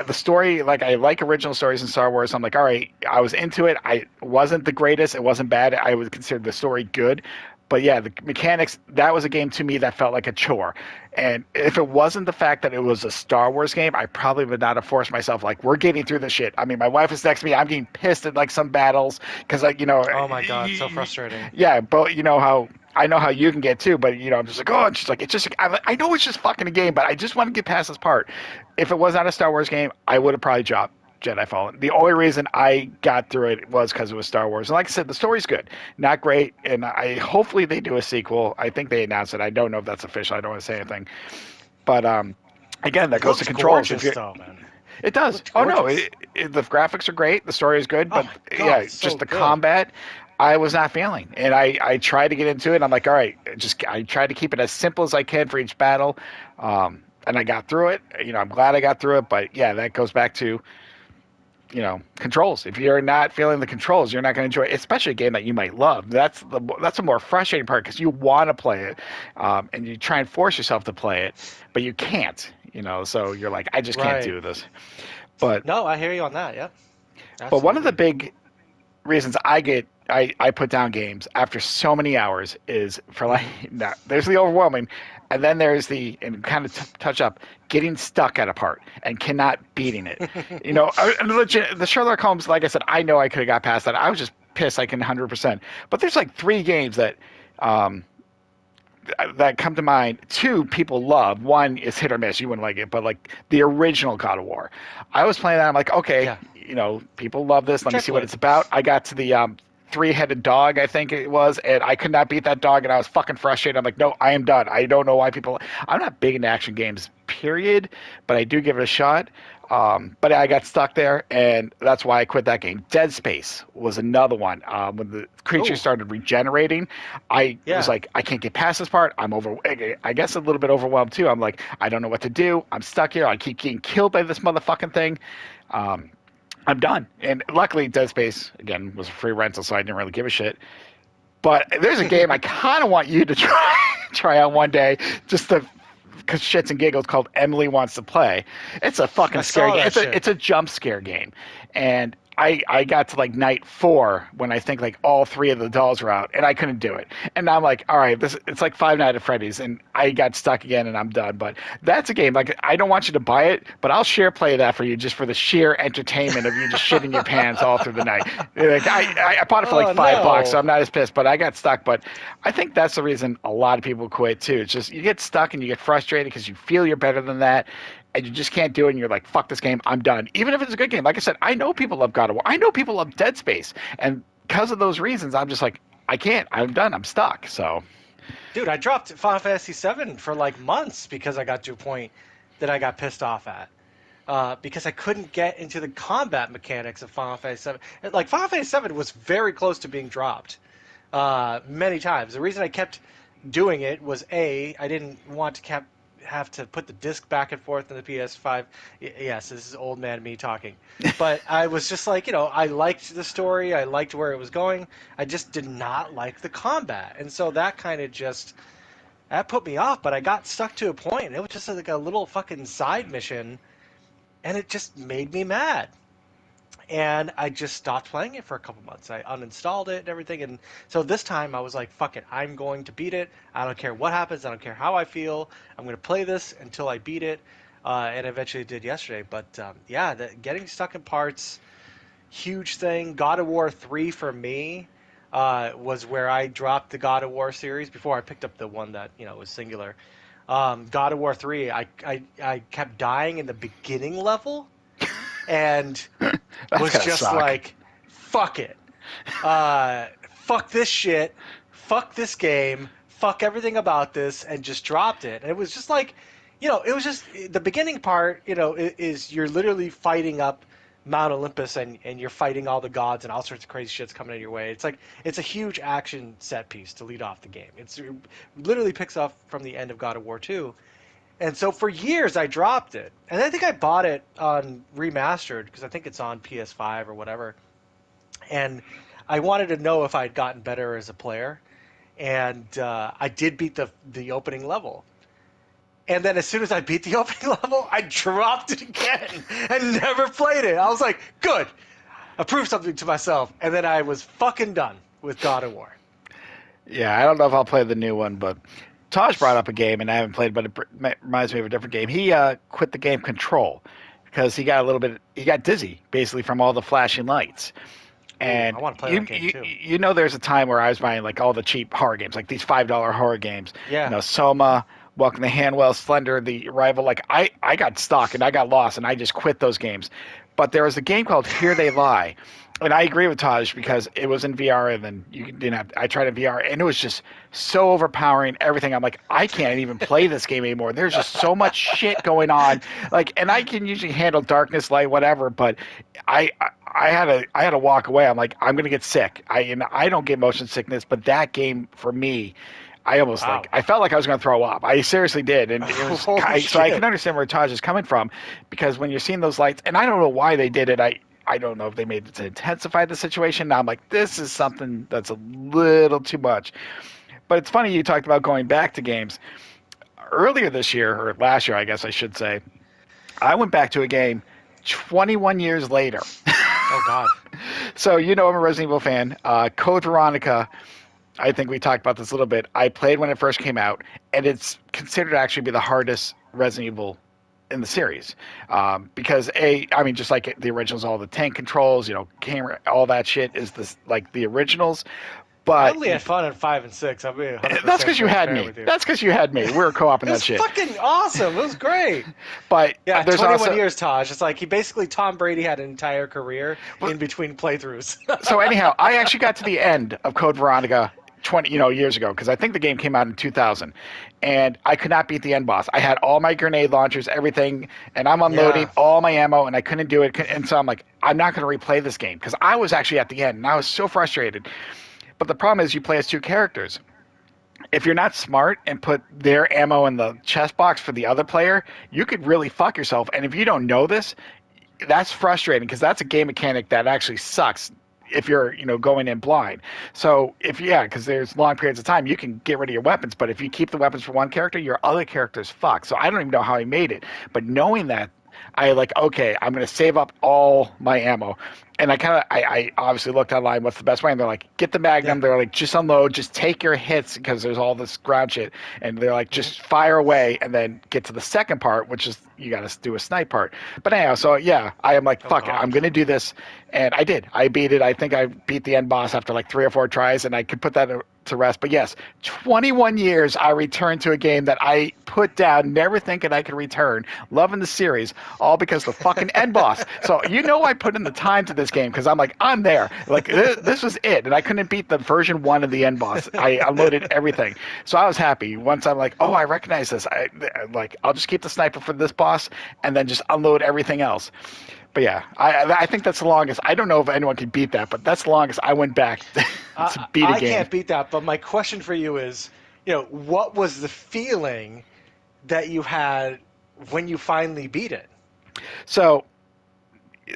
the story, like I like original stories in Star Wars. I'm like, all right, I was into it. I wasn't the greatest. It wasn't bad. I would consider the story good. But yeah, the mechanics, that was a game to me that felt like a chore. And if it wasn't the fact that it was a Star Wars game, I probably would not have forced myself, like, we're getting through this shit. I mean, my wife is next to me. I'm getting pissed at, like, some battles because, like, Oh my god, so frustrating. yeah, but how. I know how you can get too, but I'm just like, oh, and she's like, it's just, I know it's just fucking a game, but I just want to get past this part. If it was not a Star Wars game, I would have probably dropped Jedi Fallen. The only reason I got through it was because it was Star Wars. And like I said, the story's good, not great, and I hopefully they do a sequel. I think they announced it. I don't know if that's official. I don't want to say anything, but again, that It goes to looks controls. If gorgeous you though, man. It It does. looked Oh no, gorgeous. the graphics are great. The story is good, Oh but my god, yeah, it's so just the good. combat, I was not feeling. And I tried to get into it. I'm like, all right, I tried to keep it as simple as I can for each battle, and I got through it. I'm glad I got through it. But yeah, that goes back to controls. If you're not feeling the controls, you're not going to enjoy it, especially a game that you might love. That's a more frustrating part because you want to play it, and you try and force yourself to play it, but you can't. So you're like, I just can't Right. do this. But No, I hear you on that. Yeah, one of the absolutely. big reasons I put down games after so many hours is for like Hmm. no, there's the overwhelming, and then there's the and kind of touch up getting stuck at a part and cannot beating it. The Sherlock Holmes, like I said, I know I could have got past that. I was just pissed I can 100%. But there's like three games um, that come to mind. Two people love. One is hit or miss. You wouldn't like it, but like the original God of War. I was playing that. I'm like, okay, Yeah, people love this. Let which me I see what played. it's about. I got to the three-headed dog, I think it was, and I could not beat that dog, and I was fucking frustrated. I'm like, no, I am done. I don't know why people. I'm not big into action games, period, but I do give it a shot. But I got stuck there, and that's why I quit that game. Dead Space was another one. When the creatures Oh, started regenerating, I was yeah. like, I can't get past this part. I'm over. I guess a little bit overwhelmed too. I'm like, I don't know what to do. I'm stuck here. I keep getting killed by this motherfucking thing. Um, I'm done. And luckily, Dead Space again was a free rental, so I didn't really give a shit. But there's a game I kind of want you to try out one day, just to cause shits and giggles, called Emily Wants to Play. It's a I fucking scary saw game. that shit. It's a jump scare game, and I got to like night 4 when I think like all 3 of the dolls were out, and I couldn't do it. And I'm like, all right, this it's like Five Nights at Freddy's, and I got stuck again, and I'm done. But that's a game like I don't want you to buy it, but I'll share play that for you just for the sheer entertainment of you just shitting your pants all through the night. Like I bought it for like Oh $5, so no. I'm not as pissed. But I got stuck. But I think that's the reason a lot of people quit too. It's just you get stuck and you get frustrated because you feel you're better than that, and you just can't do it, and you're like, fuck this game, I'm done. Even if it's a good game. Like I said, I know people love God of War. I know people love Dead Space. And because of those reasons, I'm just like, I can't. I'm done. I'm stuck. So, Dude, I dropped Final Fantasy VII for like months because I got to a point that I got pissed off at. Because I couldn't get into the combat mechanics of Final Fantasy VII. Like Final Fantasy VII was very close to being dropped many times. The reason I kept doing it was I didn't want to have to put the disc back and forth in the PS5. Yes, this is old man me talking. But I was just like, I liked the story. I liked where it was going. I just did not like the combat. And so that kind of just that put me off, but I got stuck to a point. And it was just like a little fucking side mission, and it just made me mad. And I just stopped playing it for a couple months. I uninstalled it and everything. And so this time I was like, fuck it. I'm going to beat it. I don't care what happens. I don't care how I feel. I'm going to play this until I beat it. And eventually did yesterday. But getting stuck in parts, huge thing. God of War 3 for me. was where I dropped the God of War series before I picked up the one that was singular. God of War 3, I kept dying in the beginning level and That's was gotta just suck. like, fuck it. Fuck this shit. Fuck this game. Fuck everything about this, and just dropped it. And it was just like, it was just the beginning part, is you're literally fighting up Mount Olympus and you're fighting all the gods and all sorts of crazy shit's coming in your way. It's like, it's a huge action set piece to lead off the game. It literally picks up from the end of God of War 2. And so for years I dropped it. And I think I bought it on remastered because I think it's on PS5 or whatever. And I wanted to know if I had gotten better as a player. And I did beat the opening level. And then as soon as I beat the opening level, I dropped it again and never played it. I was like, good. I proved something to myself. And then I was fucking done with God of War. Yeah, I don't know if I'll play the new one, but Taj brought up a game, and I haven't played, but it reminds me of a different game. He quit the game Control because he got dizzy basically from all the flashing lights. Ooh, And I want to play that game too. there's a time where I was buying like all the cheap horror games, like these $5 horror games. Yeah. Soma, Welcome to Hanwell, Slender, The Arrival. Like I got stuck and I got lost and I just quit those games. But there was a game called Here They Lie. And I agree with Taj because it was in VR and then you didn't have. I tried it in VR and it was just so overpowering. Everything. I'm like, I can't even play this game anymore. There's just so much shit going on. Like, and I can usually handle darkness, light, whatever. But I had to walk away. I'm like, I'm gonna get sick. I don't get motion sickness, but that game for me, I almost Wow. I felt like I was going to throw up. I seriously did, and it was Holy so I shit. can understand where Taj is coming from because when you're seeing those lights, and I don't know why they did it. I don't know if they made it to intensify the situation. Now I'm like, this is something that's a little too much. But it's funny you talked about going back to games earlier this year or last year, I guess I should say. I went back to a game 21 years later. Oh God. So I'm a Resident Evil fan. Code Veronica. I think we talked about this a little bit. I played when it first came out, and it's considered to actually be the hardest Resident Evil in the series because just like the originals, all the tank controls, camera, all that shit is like the originals. I But only had fun at 5 and 6. I'll be 100% that's because you had transparent me. with you. That's because you had me. We were co-oping It that was shit. fucking awesome. It was great. But Yeah, there's 21 also years, Taj. It's like he basically Tom Brady had an entire career in between playthroughs. so anyhow, I actually got to the end of Code Veronica 20 years ago because I think the game came out in 2000 and I could not beat the end boss. I had all my grenade launchers, everything, and I'm unloading Yeah. all my ammo and I couldn't do it, and so I'm like, I'm not going to replay this game because I was actually at the end and I was so frustrated. But the problem is you play as two characters. If you're not smart and put their ammo in the chest box for the other player, you could really fuck yourself. And if you don't know this, that's frustrating because that's a game mechanic that actually sucks if you're going in blind. So because there's long periods of time you can get rid of your weapons, but if you keep the weapons for one character, your other character's fucked. So I don't even know how he made it, but knowing that, okay, I'm going to save up all my ammo. And I obviously looked online, what's the best way? And they're like, get the Magnum. Yeah. They're like, just unload, just take your hits because there's all this ground shit. And they're like, just fire away and then get to the second part, which is you got to do a snipe part. But anyhow, so yeah, I am like, fuck it, God. I'm going to do this. And I did. I beat it. I think I beat the end boss after like 3 or 4 tries, and I could put that to rest. But yes, 21 years I returned to a game that I put down, never thinking I could return, loving the series, all because the fucking end boss. So I put in the time to this game because I'm like, I'm there. Like this was it, and I couldn't beat the version 1 of the end boss. I unloaded everything, so I was happy. Once I'm like, oh, I recognize this. I'll just keep the sniper for this boss, and then just unload everything else. But yeah, I think that's the longest. I don't know if anyone could beat that, but that's the longest I went back to beat a I game. can't beat that, but my question for you is, what was the feeling that you had when you finally beat it? So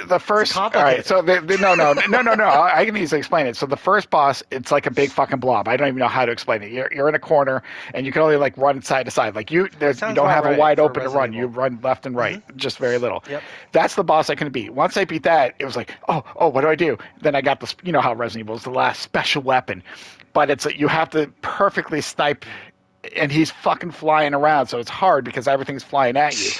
the first, all right. So no. I can easily explain it. So the first boss, it's like a big fucking blob. I don't even know how to explain it. You're in a corner and you can only like run side to side. Like you don't have a wide open to run. You run left and right, just very little. Yep. That's the boss I couldn't beat. Once I beat that, it was like, oh, what do I do? Then I got this. You know how Resident Evil is the last special weapon, but you have to perfectly snipe. And he's fucking flying around, so it's hard because everything's flying at you.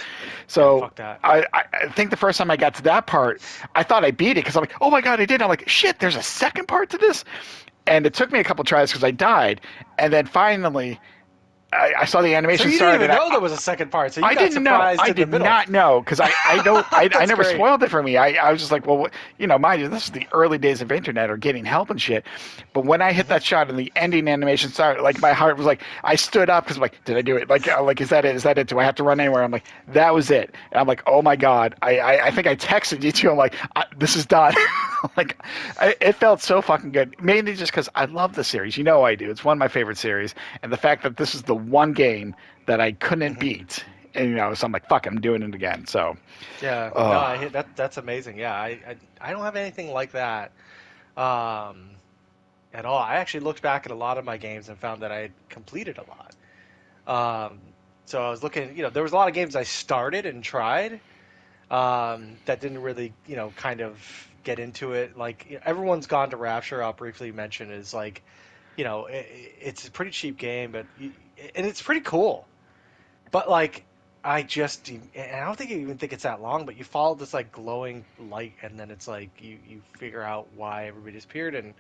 So fuck that. I think the first time I got to that part, I thought I beat it because I'm like, oh my god, I did. I'm like, shit, there's a second part to this. and it took me a couple tries because I died, and then finally I saw the So animation you didn't start, even and know there was a second part. So you I got didn't know. surprised I in the did middle. not know because I don't I That's never great. spoiled it for me. I was just like, well, mind you, this is the early days of internet or getting help and shit. But when I hit Hmm. that shot and the ending animation started, like my heart was like, I stood up because like, did I do it? Like is that it? Is that it? Do I have to run anywhere? I'm like, that was it. And I'm like, oh my god. I think I texted you too. I'm like, this is done. Like, it felt so fucking good. Mainly just because I love the series. You know I do. It's one of my favorite series, and the fact that this is the one game that I couldn't Hmm. beat. And so I'm like, fuck, I'm doing it again. So, Yeah, no, uh, I hit that. That's amazing. Yeah, I don't have anything like that um, at all. I actually looked back at a lot of my games and found that I had completed a lot. So I was looking, there was a lot of games I started and tried that didn't really, kind of get into it. Like everyone's gone to Rapture. I'll briefly mention is like, it's a pretty cheap game, and it's pretty cool. But like, and I don't think you even think it's that long, but you follow this like glowing light, and then it's like you figure out why everybody disappeared, and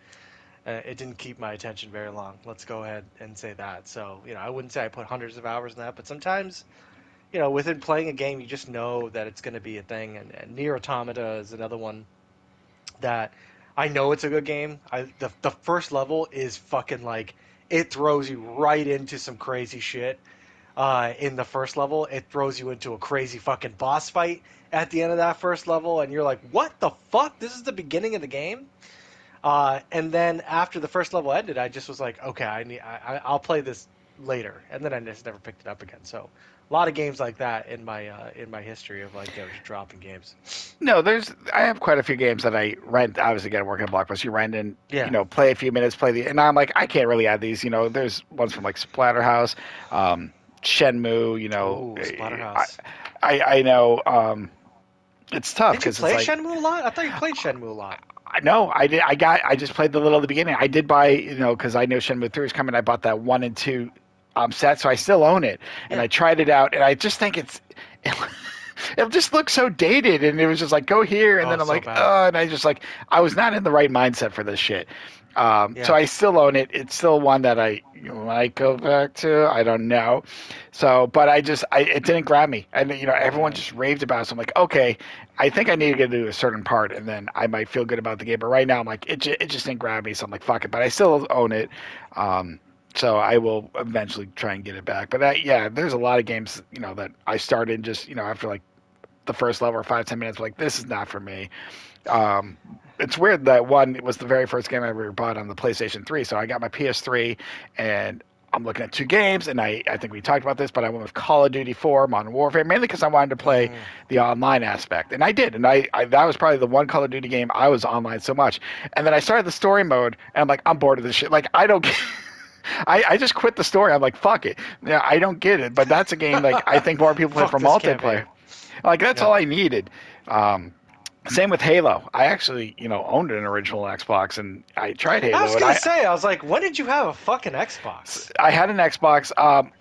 it didn't keep my attention very long. Let's go ahead and say that. So I wouldn't say I put hundreds of hours in that, but sometimes within playing a game, you just know that it's going to be a thing. And Nier Automata is another one that I know it's a good game. The first level is fucking like it throws you right into some crazy shit in the first level. It throws you into a crazy fucking boss fight at the end of that first level, and you're like, "What the fuck? This is the beginning of the game." And then after the first level ended, I just was like, "Okay, I'll play this later," and then I just never picked it up again. So a lot of games like that in my history of like just dropping games. no, I have quite a few games that I rent. Obviously, got to work at Blockbuster. You rent and Yeah. play a few minutes, and I'm like, I can't really add these. There's ones from like Splatterhouse, um, Shenmue. Ooh, I Splatterhouse. I know it's tough Did you because it's play like Shenmue a lot? I thought you played Shenmue a lot. I know I did. I just played the little at the beginning. I did buy because I know Shenmue 3 is coming. I bought that 1 and 2 set, so I still own it. And Yeah. I tried it out, and I just think it just looks so dated. And it was just like go here, and Oh, then I'm so like bad. and I just like I was not in the right mindset for this shit. So Yeah. I still own it. It's still one that I might go back to. I don't know. So, but it didn't grab me, and everyone Yeah. just raved about it. So I'm like, okay, I think I need to get to a certain part, and then I might feel good about the game. But right now, I'm like, it just didn't grab me. So I'm like, fuck it. But I still own it. Um, so I will eventually try and get it back. But yeah, there's a lot of games that I started just after like the first level or 5-10 minutes, like this is not for me. Um, it's weird that one was the very first game I ever bought on the PlayStation 3. So I got my PS3 and I'm looking at two games, and I think we talked about this, but I went with Call of Duty 4 Modern Warfare, mainly because I wanted to play Mm. the online aspect. And I did. And I that was probably the one Call of Duty game I was online so much. And then I started the story mode, and I'm like, I'm bored of this shit. Like, I don't. I just quit the story. I'm like, fuck it. Yeah, I don't get it. But that's a game like I think more people play Fuck for this multiplayer. campaign. Like that's Yeah. all I needed. Um, Same with Halo. I actually, owned an original Xbox, and I tried I was Halo, and gonna say, I was like, when did you have a fucking Xbox? I had an Xbox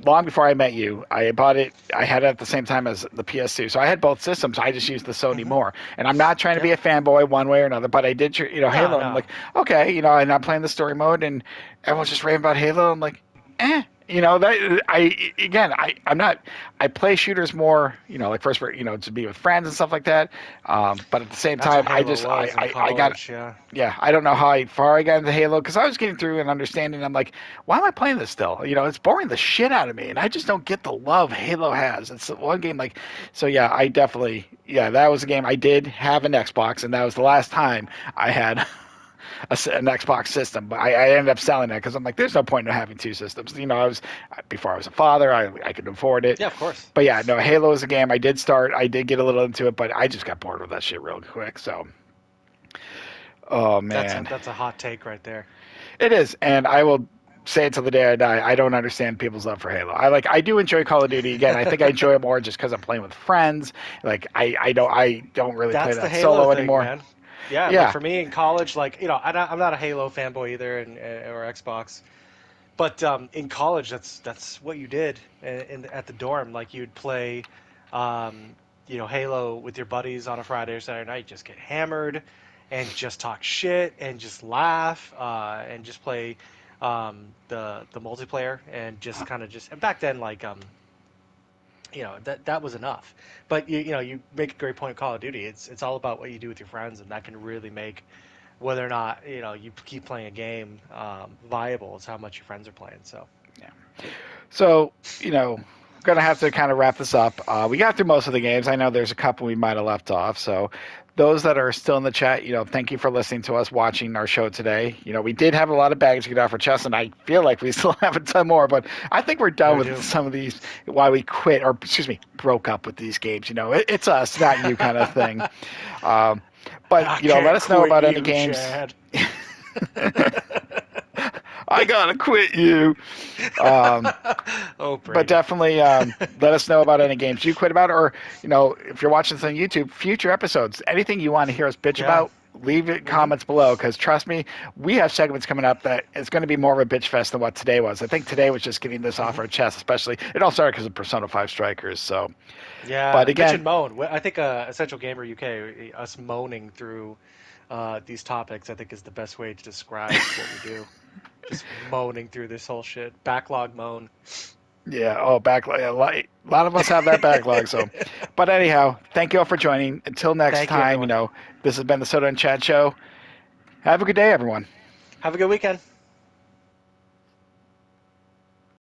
long before I met you. I bought it. I had it at the same time as the PS2, so I had both systems. I just used the Sony Hmm. more, and I'm not trying to be Yeah. a fanboy one way or another, but I did, No, Halo. And I'm no. like, okay, and I'm playing the story mode, and everyone's just raving about Halo. I'm like, eh. That I'm not. I play shooters more, like first, to be with friends and stuff like that. But at the same That's what time, Halo was in I got college. Yeah. yeah, I don't know how far I got into Halo because I was getting through and understanding. I'm like, why am I playing this still? It's boring the shit out of me, and I just don't get the love Halo has. It's the one game like, so yeah, I definitely, yeah, that was a game I did have an Xbox, and that was the last time I had an Xbox system. But I ended up selling that because I'm like, there's no point in having two systems. Before I was a father, I could afford it. Yeah, of course. But yeah, no, Halo is a game I did start. I did get a little into it, but I just got bored with that shit real quick. So. Oh man, That's a hot take right there. it is, and I will say it till the day I die. I don't understand people's love for Halo. I do enjoy Call of Duty. Again, I think I enjoy it more just because I'm playing with friends. Like I don't really play That's the that Halo solo thing, anymore. man. Yeah, like Yeah, for me in college, like I'm not a Halo fanboy either, or Xbox. But in college, that's what you did at the dorm. Like you'd play, Halo with your buddies on a Friday or Saturday night. Just get hammered, and just talk shit and just laugh and just play the multiplayer and just kind of just and back then like that was enough. But you make a great point. Call of Duty, it's all about what you do with your friends, and that can really make whether or not you keep playing a game viable. It's how much your friends are playing. So Yeah. So, gonna have to kind of wrap this up. We got through most of the games. I know there's a couple we might have left off. So, those that are still in the chat, thank you for listening to us, watching our show today. We did have a lot of baggage to get off our chest, and I feel like we still have a ton more. But I think we're done I with do. some of these. Why we quit, or excuse me, broke up with these games. It's us, not you, kind of thing. But I let can't us know quit about any you, games. Chad. I gotta quit you. Um, Oh, but Brady. definitely let us know about any games you quit about, or if you're watching this on YouTube, future episodes, anything you want to hear us bitch Yeah. about, leave it Hmm. comments below. Because trust me, we have segments coming up that it's going to be more of a bitch fest than what today was. I think today was just getting this off Hmm. our chest, especially it all started because of Persona 5 Strikers. So, but Yeah, bitch again, and moan. I think Essential Gamer UK, us moaning through these topics, I think is the best way to describe what we do. Just moaning through this whole shit. Backlog moan. yeah, backlog. A lot of us have that backlog. So, but anyhow, thank you all for joining. Until next Thank you, time, everyone. this has been the Soto and Chad Show. Have a good day, everyone. Have a good weekend.